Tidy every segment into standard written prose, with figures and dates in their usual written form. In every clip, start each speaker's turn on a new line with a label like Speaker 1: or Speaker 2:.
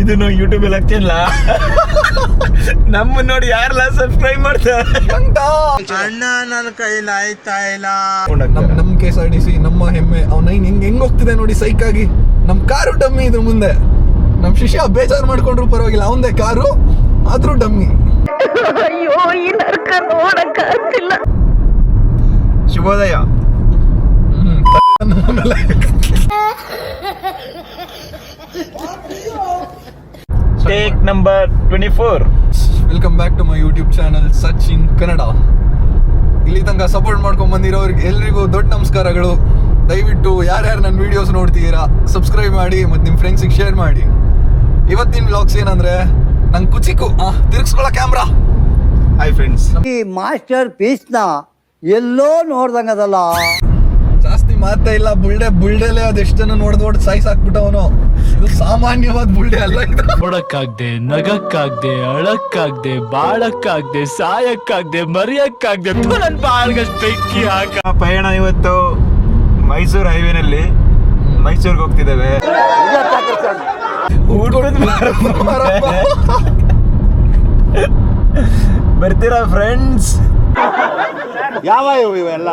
Speaker 1: ಇದನ್ನು ಯೂಟ್ಯೂಬ್ ಅಲ್ಲಿ ಹಾಕ್ತಿಲ್ಲ. ನಮ್ಮ ನೋಡಿ ಯಾರೆಲ್ಲ ಸಬ್ಸ್ಕ್ರೈಬ್ ಮಾಡ್ತಾರೆ. ಅಣ್ಣ ನನ್ನ ಕೈಲಿ ಆಯ್ತಾ ಇಲ್ಲ.
Speaker 2: ನಮ್ KSRTC ನಮ್ಮ ಹೆಮ್ಮೆ. ಅವ್ನ ಹೆಂಗ್ ಹೋಗ್ತಿದೆ ನೋಡಿ ಸೈಕ್ ಆಗಿ. ನಮ್ ಕಾರು ಡಮ್ಮಿ ಇದ್ರ ಮುಂದೆ. ನಮ್ ಶಿಷ್ಯ ಬೇಜಾರು ಮಾಡ್ಕೊಂಡ್ರು ಪರವಾಗಿಲ್ಲ, ಅವಂದೇ ಕಾರು ಆದ್ರೂ ಡಮ್ಮಿ.
Speaker 3: ಅಯ್ಯೋ ಈ ನರ್ಕ ನೋಡಕ್ಕಾಗ್ತಿಲ್ಲ.
Speaker 1: ಶುಭೋದಯ. Take number 24.
Speaker 2: Welcome back to my YouTube channel Sachin Kannada. ಇಲ್ಲಿ ತನಕ ಸಪೋರ್ಟ್ ಮಾಡ್ಕೊಂಡ್ ಬಂದಿರೋರಿಗೆ ಎಲ್ರಿಗೂ ದೊಡ್ಡ ನಮಸ್ಕಾರಗಳು. ದಯವಿಟ್ಟು ಯಾರ್ಯಾರು ನನ್ನ ವಿಡಿಯೋಸ್ ನೋಡ್ತೀರಾ ಸಬ್ಸ್ಕ್ರೈಬ್ ಮಾಡಿ ಮತ್ತು ನಿಮ್ಮ ಫ್ರೆಂಡ್ಸಿಗೆ ಶೇರ್ ಮಾಡಿ. ಇವತ್ತಿನ ವ್ಲಾಗ್ಸ್ ಏನಂದ್ರೆ ನಂಗೆ ಕುಚಿಕು ತಿರ್ಗಿಸ್ಕೊಳ್ಳೋ ಕ್ಯಾಮ್ರಾ.
Speaker 1: Hi friends.
Speaker 4: ಈ ಮಾಸ್ಟರ್ ಪೀಸ್ನ ಎಲ್ಲೋ ನೋಡ್ದಂಗದಲ್ಲ.
Speaker 2: ಜಾಸ್ತಿ ಮಾತೇ ಇಲ್ಲ. ಬುಲ್ಡೆಲೆ ಅದೆಷ್ಟು ಜನ ನೋಡ್ದು ಸೈಸ್ ಹಾಕ್ಬಿಟ್ಟವನು. ಇದು ಸಾಮಾನ್ಯವಾದ ಬುಲ್ಡೆ ಅಲ್ಲ. ಇದು
Speaker 5: ನೋಡಕ್ಕಾಗ್ದೆ, ನಗಕ್ಕಾಗ್ದೆ, ಅಳಕ್ಕಾಗ್ದೆ, ಬಾಳಕ್ಕಾಗ್ದೆ, ಸಾಯಕ್ಕಾಗ್ದೆ, ಮರಿಯಕ್ಕಾಗ್ದೆ, ನನ್ ಬಾಳ್ಗಷ್ಟು ಬೆಂಕಿ ಹಾಕ.
Speaker 1: ಪಯಣ ಇವತ್ತು ಮೈಸೂರು ಹೈವೇನಲ್ಲಿ ಮೈಸೂರಿಗೆ ಹೋಗ್ತಿದ್ದೇವೆ. ಬರ್ತೀರಾ ಫ್ರೆಂಡ್ಸ್?
Speaker 4: ಯಾವ ಇವೆಲ್ಲ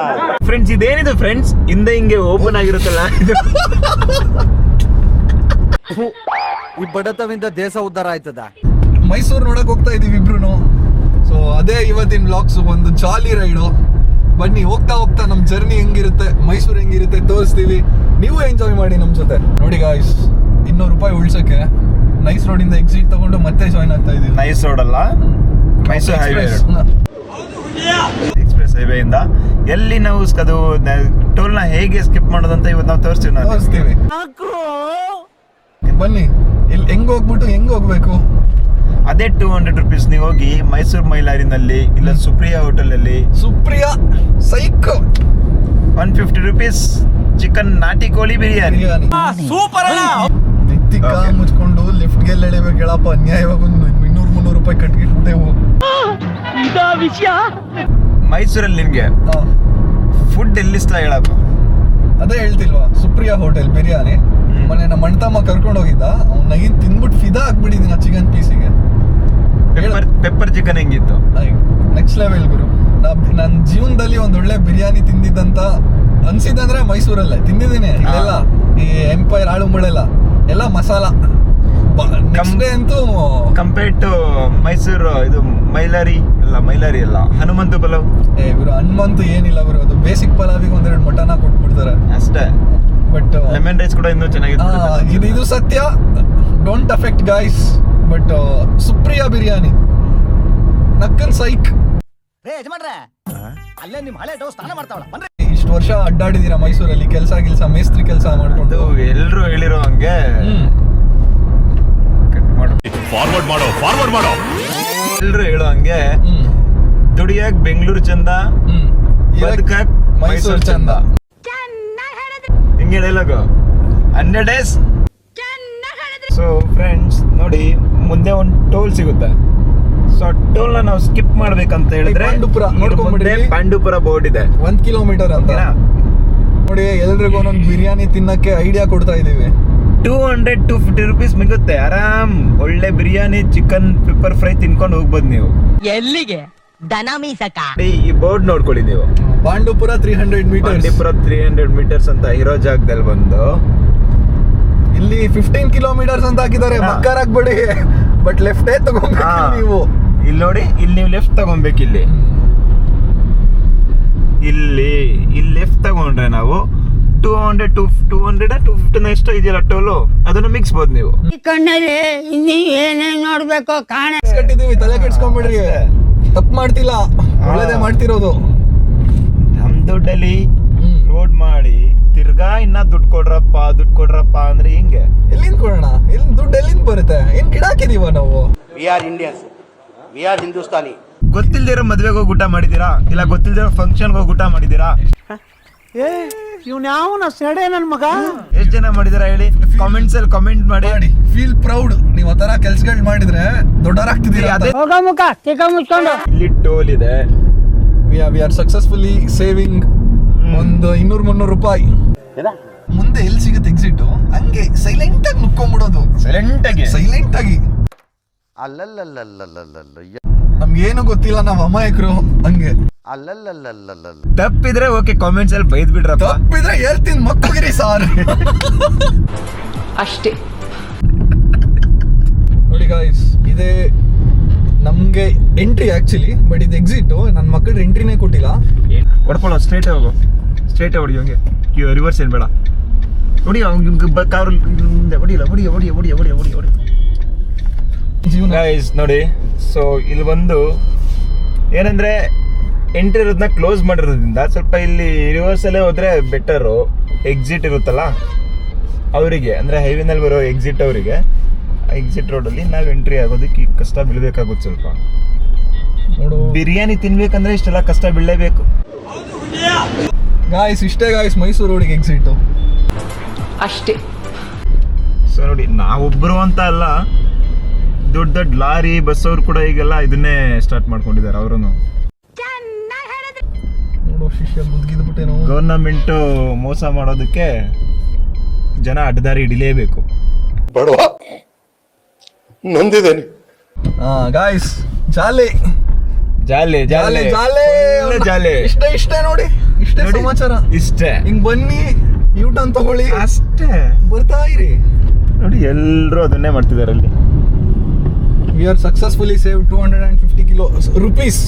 Speaker 1: ಫ್ರೆಂಡ್ಸ್ ಇದೇನಿದು ಫ್ರೆಂಡ್ಸ್? ಹಿಂದೆ ಹಿಂಗೆ ಓಪನ್ ಆಗಿರುತ್ತಲ್ಲ ಇದು.
Speaker 4: ಈ ಬಡತವಿಂದ ದೇಶ ಉದ್ಧಾರ ಆಯ್ತದ.
Speaker 2: ಮೈಸೂರು ನೋಡಕ್ ಹೋಗ್ತಾ ಇದೀವಿ ಇಬ್ರು. ಸೊ ಅದೇ ಇವತ್ತಿನ ವ್ಲಾಗ್ಸ್. ಒಂದು ಜಾಲಿ ರೈಡು. ಬನ್ನಿ, ಹೋಗ್ತಾ ಹೋಗ್ತಾ ನಮ್ ಜರ್ನಿ ಹೆಂಗಿರುತ್ತೆ, ಮೈಸೂರು ಹೆಂಗಿರುತ್ತೆ ತೋರಿಸ್ತೀವಿ. ನೀವು ಎಂಜಾಯ್ ಮಾಡಿ ನಮ್ ಜೊತೆ. ನೋಡಿ ಗಾಯ್ಸ್, 200 ರೂಪಾಯಿ ಉಳ್ಸಕ್ಕೆ ನೈಸ್ ರೋಡಿಂದ ಎಕ್ಸಿಟ್ ತಗೊಂಡು ಮತ್ತೆ ಜಾಯ್ನ್ ಆಗ್ತಾ ಇದೀವಿ.
Speaker 1: ನೈಸ್ ರೋಡ್ ಅಲ್ಲ, ಮೈಸೂರು ಹೈವೇ, ಎಕ್ಸ್ಪ್ರೆಸ್ ಹೈವೇ ಇಂದ ಎಲ್ಲಿ ನಾವು ಅದು ಟೋಲ್ ನ ಹೇಗೆ ಸ್ಕಿಪ್ ಮಾಡೋದಂತ ಇವತ್ತು ನಾವು ತೋರಿಸ್ತೀವಿ.
Speaker 2: ಬನ್ನಿ, ಇಲ್ಲಿ ಹೆಂಗ್ ಹೋಗ್ಬಿಟ್ಟು ಹೆಂಗ್ ಹೋಗ್ಬೇಕು.
Speaker 1: ಅದೇ 200 ರೂಪೀಸ್ ನೀವು ಹೋಗಿ ಮೈಸೂರು ಮೈಲಾರಿನಲ್ಲಿ ಇಲ್ಲ ಸುಪ್ರಿಯಾ ಹೋಟೆಲ್ ಅಲ್ಲಿ.
Speaker 2: ಸುಪ್ರಿಯಾ ಸೈಕ್
Speaker 1: 150 ರೂಪೀಸ್ ಚಿಕನ್ ನಾಟಿ ಕೋಳಿ ಬಿರಿಯಾನಿ.
Speaker 5: ಸೂಪರ್ ಅಣ್ಣ.
Speaker 2: ನೆತ್ತಿಕ ಮುಚ್ಕೊಂಡು ಲೆಫ್ಟ್ ಗೆ ಎಳೆಬೇಕು ಹೇಳಪ್ಪ. ಅನ್ಯಾಯವಾಗಿ ಒಂದು 200-300 ರೂಪಾಯಿ ಕಟ್ಗಿಟ್ಬಿಟ್ಟೆವು.
Speaker 5: ವಿಷಯ
Speaker 1: ಮೈಸೂರಲ್ಲಿ ನಿಮ್ಗೆ ಫುಡ್ ಎಲ್ಲಿ ಇಷ್ಟ ಹೇಳಪ್ಪ?
Speaker 2: ಅದೇ ಹೇಳ್ತಿಲ್ವಾ, ಸುಪ್ರಿಯಾ ಹೋಟೆಲ್ ಬಿರಿಯಾನಿ. ಮೊನ್ನೆ ನಮ್ಮ ಅಣ್ತಮ್ಮ ಕರ್ಕೊಂಡು ಹೋಗಿದ್ದ. ಅವ್ನ ತಿಂದ್ಬಿಟ್ಟು ಫಿದಾ ಆಗ್ಬಿಟ್ಟಿದ್ದೀನಿ ಆ ಚಿಕನ್ ಪೀಸಿಗೆ.
Speaker 1: ಪೆಪ್ಪರ್ ಚಿಕನ್ ಹೆಂಗಿತ್ತು?
Speaker 2: ನೆಕ್ಸ್ಟ್ ಲೆವೆಲ್ ಗುರು. ನನ್ನ ಜೀವನದಲ್ಲಿ ಒಂದ್ ಒಳ್ಳೆ ಬಿರಿಯಾನಿ ತಿಂದಿದ್ದಂತ ಅನ್ಸಿದಂದ್ರೆ ಮೈಸೂರಲ್ಲೇ ತಿಂದಿದ್ದೀನಿ. ಇಲ್ಲೆಲ್ಲ ಈ ಎಂಪೈರ್ ಆಳುಂಬಳೆಲ್ಲ ಎಲ್ಲ ಮಸಾಲ. ನೆಕ್ಸ್ಟ್ ಡೇ ಅಂತೂ
Speaker 1: ಕಂಪೇರ್ಡ್ ಟು ಮೈಸೂರು ಇದು ಮೈಲಾರಿ ಅಲ್ಲ ಹನುಮಂತು ಪಲಾವ್.
Speaker 2: ಗುರು ಹನುಮಂತು ಏನಿಲ್ಲ ಗುರು, ಅದು ಬೇಸಿಕ್ ಪಲಾವಿಗೆ 1-2 ಮಟನ್ ಕೊಟ್ಬಿಡ್ತಾರೆ
Speaker 1: ಅಷ್ಟೇ.
Speaker 2: ಬಟ್
Speaker 1: ಲೆಮನ್ ರೈಸ್ ಕೂಡ ಇನ್ನೂ ಚೆನ್ನಾಗಿದೆ.
Speaker 2: ಇದು ಸತ್ಯ. Don't affect guys. But Supriya biryani ನಕ್ಕನ್ ಸೈಕ್.
Speaker 4: ಅಲ್ಲೇ ನಿಮ್ ಹಳೆ ಡೋ ಸ್ನಾನ ಮಾಡ್ತಾವಳ.
Speaker 2: ಇಷ್ಟು ವರ್ಷ ಅಡ್ಡಾಡಿದೀರಾ ಮೈಸೂರಲ್ಲಿ, ಕೆಲಸ ಮೇಸ್ತ್ರಿ ಕೆಲಸ ಮಾಡ್ಕೊಂಡು.
Speaker 1: ಎಲ್ರು ಹೇಳಿರೋ ಹಂಗೆ
Speaker 5: ಫಾರ್ವರ್ಡ್ ಮಾಡೋ
Speaker 1: ಎಲ್ರು ಹೇಳೋ ಹಂಗೆ ದುಡಿಯಾಕ್ ಬೆಂಗಳೂರು ಚಂದ, ಬದುಕಾಕ್ ಮೈಸೂರು ಚಂದ. ಹಿಂಗೆ ಹೇಳೋಗು 100 days. ಸೊ ಫ್ರೆಂಡ್ಸ್ ನೋಡಿ, ಮುಂದೆ ಒಂದು ಟೋಲ್ ಸಿಗುತ್ತೆ. ಸೊ ಟೋಲ್ ನ ನಾವು ಸ್ಕಿಪ್ ಮಾಡ್ಬೇಕಂತ ಹೇಳಿದ್ರೆ ಪಾಂಡುಪುರ ಬೋರ್ಡ್ ಇದೆ,
Speaker 2: 1 ಕಿಲೋಮೀಟರ್ ಅಂತ. ನೋಡಿ, ಎಲ್ರಿಗೂ ಒಂದೊಂದು ಬಿರಿಯಾನಿ ತಿನ್ನಕ್ಕೆ ಐಡಿಯಾ ಕೊಡ್ತಾ ಇದೀವಿ.
Speaker 1: 200-250 ರೂಪೀಸ್ ಮಿಗುತ್ತೆ ಆರಾಮ್. ಒಳ್ಳೆ ಬಿರಿಯಾನಿ ಚಿಕನ್ ಪೆಪ್ಪರ್ ಫ್ರೈ ತಿನ್ಕೊಂಡು ಹೋಗ್ಬೋದು ನೀವು.
Speaker 3: ಎಲ್ಲಿಗೆ? ದನ ಮೀಸಕ.
Speaker 1: ಈ ಬೋರ್ಡ್ ನೋಡ್ಕೊಳ್ಳಿ ನೀವು.
Speaker 2: ಪಾಂಡುಪುರ 300 ಮೀಟರ್ಸ್.
Speaker 1: ಪಾಂಡುಪುರ 300 ಮೀಟರ್ಸ್ ಅಂತ ಇರೋ ಜಾಗದಲ್ಲಿ ಬಂದು
Speaker 2: ಇಲ್ಲಿ 15 ಕಿಲೋಮೀಟರ್ಸ್ ಅಂತ ಹಾಕಿದ್ದಾರೆ. ಮಕ್ಕರ್ ಆಗ್ಬೇಡಿ, ಬಟ್ ಲೆಫ್ಟ್ ತಗೊಂಡ್ಬೇಕು ನೀವು.
Speaker 1: ಇಲ್ಲಿ ನೋಡಿ, ಇಲ್ಲಿ ನೀವು ಲೆಫ್ಟ್ ತಗೊಬೇಕು. ಇಲ್ಲಿ ಲೆಫ್ಟ್ ತಗೊಂಡ್ರೆ ನಾವು 200-250 ಎಷ್ಟೋ ಇದೆಯಲ್ಲ ಟೋಲು, ಅದನ್ನು ಮಿಕ್ಸ್ಬೋದು ನೀವು.
Speaker 3: ಈ ಕಣ್ಣಲ್ಲಿ ಇನ್ನೀ ಏನೇನ್ ನೋಡ್ಬೇಕು ಕಾಣ
Speaker 2: ಕಟ್ಟಿದೀವಿ, ತಲೆ ಕೆಡ್ಸ್ಕೊಂಡ್ಬಿಡ್ರಿ. ತಪ್ಪು ಮಾಡ್ತಿಲ್ಲ, ಒಳ್ಳೇದೇ ಮಾಡ್ತಿರೋದು.
Speaker 1: ನಮ್ ದುಡ್ಡಲ್ಲಿ ರೋಡ್ ಮಾಡಿ ತಿರ್ಗಾ ಇನ್ನ ದುಡ್ಡು ಕೊಡ್ರಪ್ಪ ಅಂದ್ರೆ ಹಿಂಗೆ
Speaker 2: ಎಲ್ಲಿಂದ ಕೊಡೋಣ? ದುಡ್ಡು ಎಲ್ಲಿಂದ ಬರುತ್ತೆ? ಏನ್ ಗಿಡ ಹಾಕಿದೀವ ನಾವು?
Speaker 4: We are Indians, we are Hindustani.
Speaker 1: ಗೊತ್ತಿಲ್ದಿರೋ ಮದ್ವೆಗೆ ಹೋಗಿ ಊಟ ಮಾಡಿದೀರಾ? ಇಲ್ಲ ಗೊತ್ತಿಲ್ದಿರೋ ಫಂಕ್ಷನ್ಗೆ ಹೋಗಿ ಊಟ ಮಾಡಿದೀರಾ?
Speaker 4: ಇವ್ನ್ಯಾವನ ಸೆಡೆ ನನ್ ಮಗ.
Speaker 1: ಎಷ್ಟ್ ಜನ ಮಾಡಿದೀರಾ ಹೇಳಿ? ಕಾಮೆಂಟ್ಸ್ ಅಲ್ಲಿ ಕಾಮೆಂಟ್ ಮಾಡಿ.
Speaker 2: Feel proud. ನೀವು ಆ ತರ ಕೆಲ್ಸಗಳು ಮಾಡಿದ್ರೆ ದೊಡ್ಡವರಾಗ್ತಿದ್ದೀರಾ.
Speaker 3: ಹೋಗ ಮುಖ ತಿಕ್ಕ ಮುಚ್ಕೊಂಡು.
Speaker 1: ಇಲ್ಲಿ ಟೋಲ್ ಇದೆ.
Speaker 2: ವಿ ಆರ್ ಸಕ್ಸಸ್ಫುಲಿ ಸೇವಿಂಗ್ ಒಂದು 200-300 ರೂಪಾಯಿ. ಮುಂದೆ ಎಲ್ಲಿ ಸಿಗುತ್ತೆ ಎಕ್ಸಿಟ್, ಹಂಗೆ ಸೈಲೆಂಟ್ ಆಗಿ ನುಕ್ಕೊಂಡ್ಬಿಡೋದು.
Speaker 1: ಸೈಲೆಂಟ್ ಆಗಿ
Speaker 2: ನಮ್ಗೇನು ಗೊತ್ತಿಲ್ಲ, ನಾವ್ ಅಮಾಯಕರು ಹಂಗೆ.
Speaker 1: ತಪ್ಪಿದ್ರೆ ಓಕೆ, ಕಾಮೆಂಟ್ಸ್ ಅಲ್ಲಿ ಬೈದ್ ಬಿಡ್ರಪ್ಪ.
Speaker 2: ತಪ್ಪಿದ್ರೆ ಹೇಳ್ತೀನಿ ಮಕ್ಕಳಿರಿ ಸಾರ್.
Speaker 6: ಅಷ್ಟೇ.
Speaker 2: ನೋಡಿ ಗಾಯ್ಸ್, ಇದೇ ನಮ್ಗೆ ಎಂಟ್ರಿ ಆಕ್ಚುಲಿ, ಬಟ್ ಇದು ಎಕ್ಸಿಟ್. ನನ್ನ ಮಕ್ಕಳು ಎಂಟ್ರಿನೇ ಕೊಟ್ಟಿಲ್ಲ.
Speaker 1: ಹೊಡ್ಕೊಳ್ಳೋ, ಸ್ಟ್ರೇಟ್ ಹೋಗು, ಸ್ಟ್ರೇಟ್ ಹೊಡಿ ಹಂಗೆ, ರಿವರ್ಸ್ ಏನ್ ಬೇಡ. ಹೊಡಿ ಕಾರು ಹೊಡಿಲ್ಲ, ಹೊಡಿ. ಗೈಸ್ ನೋಡಿ, ಸೊ ಇಲ್ಲಿ ಬಂದು ಏನಂದ್ರೆ ಎಂಟ್ರಿ ಇರೋದನ್ನ ಕ್ಲೋಸ್ ಮಾಡಿರೋದ್ರಿಂದ ಸ್ವಲ್ಪ ಇಲ್ಲಿ ರಿವರ್ಸಲ್ಲೇ ಹೋದ್ರೆ ಬೆಟರು. ಎಕ್ಸಿಟ್ ಇರುತ್ತಲ್ಲ ಅವರಿಗೆ, ಅಂದರೆ ಹೈವೇನಲ್ಲಿ ಬರೋ ಎಕ್ಸಿಟ್ ಅವರಿಗೆ, ಎಕ್ಸಿಟ್ ರೋಡಲ್ಲಿ ನಾವು ಎಂಟ್ರಿ ಆಗೋದಕ್ಕೆ ಕಷ್ಟ ಬೀಳಬೇಕಾಗುತ್ತೆ ಸ್ವಲ್ಪ.
Speaker 2: ನೋಡು,
Speaker 1: ಬಿರಿಯಾನಿ ತಿನ್ಬೇಕಂದ್ರೆ ಇಷ್ಟೆಲ್ಲ ಕಷ್ಟ ಬೀಳಲೇಬೇಕು.
Speaker 2: ಗಾಯ್ಸ್ ಇಷ್ಟೇ ಗಾಯ್ಸ್, ಮೈಸೂರು ರೋಡಿಗೆ ಎಕ್ಸಿಟ್
Speaker 6: ಅಷ್ಟೇ.
Speaker 2: ಸೊ
Speaker 1: ನೋಡಿ, ನಾವೊಬ್ಬರು ಅಂತ ಅಲ್ಲ, ದೊಡ್ಡ ದೊಡ್ಡ ಲಾರಿ ಬಸ್ ಅವ್ರು ಕೂಡ ಈಗೆಲ್ಲ ಇದನ್ನೇ ಸ್ಟಾರ್ಟ್ ಮಾಡ್ಕೊಂಡಿದ್ದಾರೆ. ಅವರು
Speaker 2: ನೋಡು, ಶಿಷ್ಯ ಮುದ್ಗಿದ್ಬಿಟ್ಟೇನು.
Speaker 1: ಗವರ್ನಮೆಂಟ್ ಮೋಸ ಮಾಡೋದಕ್ಕೆ ಜನ ಅಡ್ಡದಾರಿ ಹಿಡಿಲೇಬೇಕು.
Speaker 7: ಬಡವ ನೊಂದಿದ್ದೇನೆ.
Speaker 2: ಗಾಯ್ಸ್ ಜಾಲಿ
Speaker 1: ಜಾಲಿ
Speaker 2: ಜಾಲಿ ಜಾಲಿ
Speaker 1: ಜಾಲಿ.
Speaker 2: ಇಷ್ಟೇ ನೋಡಿ, ಇಷ್ಟೇ
Speaker 1: ನೋಡಿ,
Speaker 2: ಸಮಾಚಾರ.
Speaker 1: ಇಷ್ಟೇ.
Speaker 2: ಹಿಂಗ್ ಬನ್ನಿ, ಯೂಟರ್ನ್ ತಗೊಳ್ಳಿ,
Speaker 1: ಅಷ್ಟೇ.
Speaker 2: ಬರ್ತಾ ಇರಿ.
Speaker 1: ನೋಡಿ, ಎಲ್ಲರೂ ಅದನ್ನೇ ಮಾಡ್ತಿದ್ದಾರೆ ಅಲ್ಲಿ.
Speaker 2: We are successfully save 250 rupees.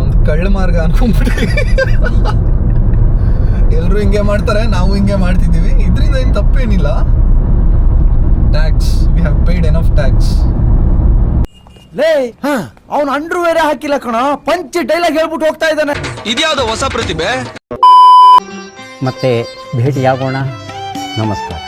Speaker 2: ಒಂದು ಕಳ್ಳ ಮಾರ್ಗ ಅನ್ಕೊಂಡ್ಬಿಟ್ರಿ. ಎಲ್ಲರೂ ಹಿಂಗೆ ಮಾಡ್ತಾರೆ, ನಾವು ಹಿಂಗೆ ಮಾಡ್ತಿದ್ದೀವಿ. ಇದರಿಂದ ಏನು ತಪ್ಪೇನಿಲ್ಲ. Tax, we have paid enough tax.
Speaker 4: ಲೇ ಅವ್ನು ಅಂಡ್ರೂ ಬೇರೆ ಹಾಕಿಲ್ಲ ಕಣ, ಪಂಚ್ ಡೈಲಾಗ್ ಹೇಳ್ಬಿಟ್ಟು ಹೋಗ್ತಾ ಇದ್ದಾನೆ.
Speaker 8: ಇದ್ಯಾವುದೋ ಹೊಸ ಪ್ರತಿಭೆ.
Speaker 9: ಮತ್ತೆ ಭೇಟಿಯಾಗೋಣ. ನಮಸ್ಕಾರ.